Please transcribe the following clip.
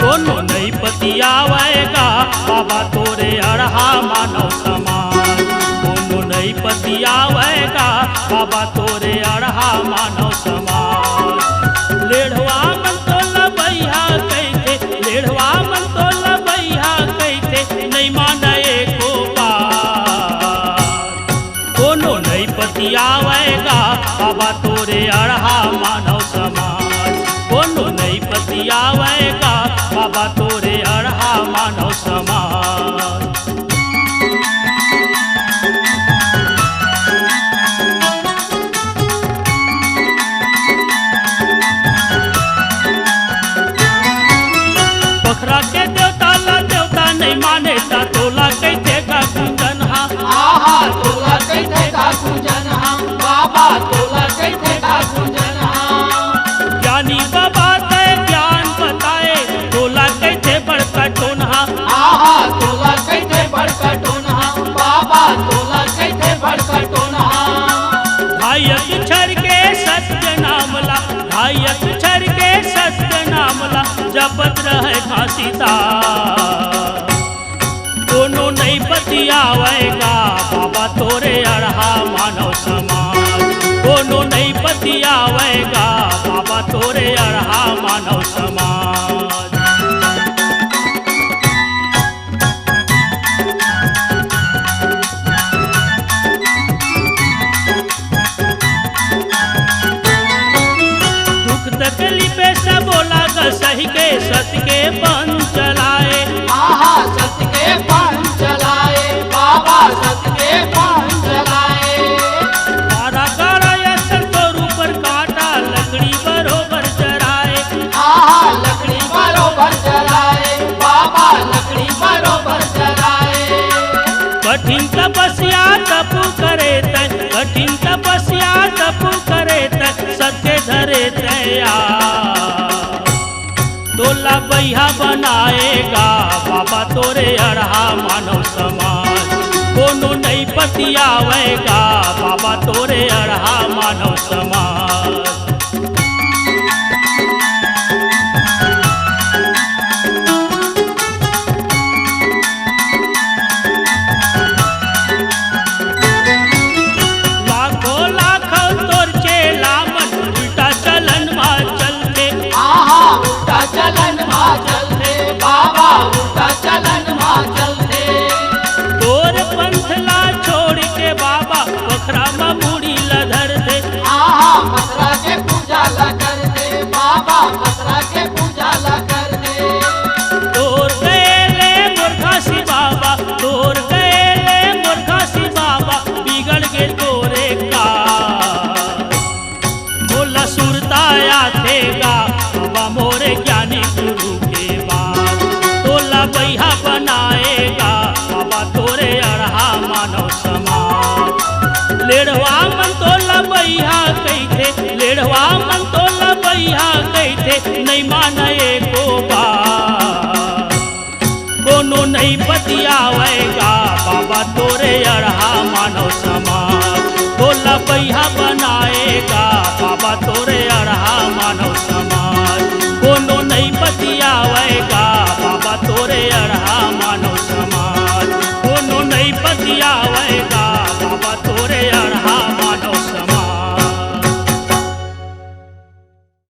दोनों नहीं पतियावेगा बाबा तोरे अड़हा मानव समाज। दोनों नहीं पतियावेगा बाबा तोरे अड़हा मानव समाज। लेढ़वा मन तो लबैया कहते, लेढ़वा मन तो लबैया कहते, नहीं माने को बात। दोनों नहीं पतियावेगा बाबा तोरे अड़हा मानव समाज। दोनों नहीं पतियावेगा बाबा तोरे अड़हा मानव समाज। बखरा के देवता ला देवता नहीं माने ता तोला कहते का गुंजन हा। आहा तोला कहते का गुंजन हा, बाबा तोला कहते का गुंजन हा। ज्ञानी बाबा ते ज्ञान बताए तोला कहते बड़का टोनहा। आहा तोला कहते बड़का टोनहा, बाबा तोला कहते बड़का टोनहा। भाई अक्षर के सत्य नामला, भाई अक्षर के सत्य नामला जपत रहे घासीदार। दोनों नहीं पतियावेगा बाबा तोरे अड़हा मानव समाज। दोनों नहीं पतियावेगा बाबा तोरे अड़हा मानव समाज। दुख तकलीफे से बोला ग सही के सत्य के बन चलाए। आहा सत्य के पान चलाए, बाबा सत्य के पान चलाए। कारा कारा असर तोर ऊपर काटा लकड़ी बरोबर जराए। आहा लकड़ी बरोबर जलाए, बाबा लकड़ी बरोबर जलाए। कठिन तपस्या तप करे तय, कठिन तपस्या तप करे तय, सत्य धरे तया। तोला बैहा बनाएगा बाबा तोरे अड़हा मानव समाज। दोनों नहीं पतियावेगा बाबा तोरे अड़हा मानव समाज। लाखों लाखों तोर चेला मन उल्टा चलन मा चलते। आहा उल्टा चलन मा चलते, बाबा उल्टा चलन मा चलते। तोर पंथला छोड़ के बाबा बखरा में मुड़ी लधर दे। आहा मथुरा के पूजा ला कर दे, बाबा मथुरा के पूजा ला कर दे। तोर गए मूर्खासी बाबा, तोर गए मूर्खासी बाबा, बिगड़ के तोरे का। बोला सुरताया थेगा बाबा मोरे ज्ञानी गुरु के बाद। तोला बैहा बनाएगा बाबा तोरे अड़हा मानव समाज। लेढ़वा मन तोला बैहा कहते, लेढ़वा मन तोला बैहा कहते, नहीं माने को बात। दोनों नहीं पतियावेगा बाबा तोरे अड़हा मानव समाज।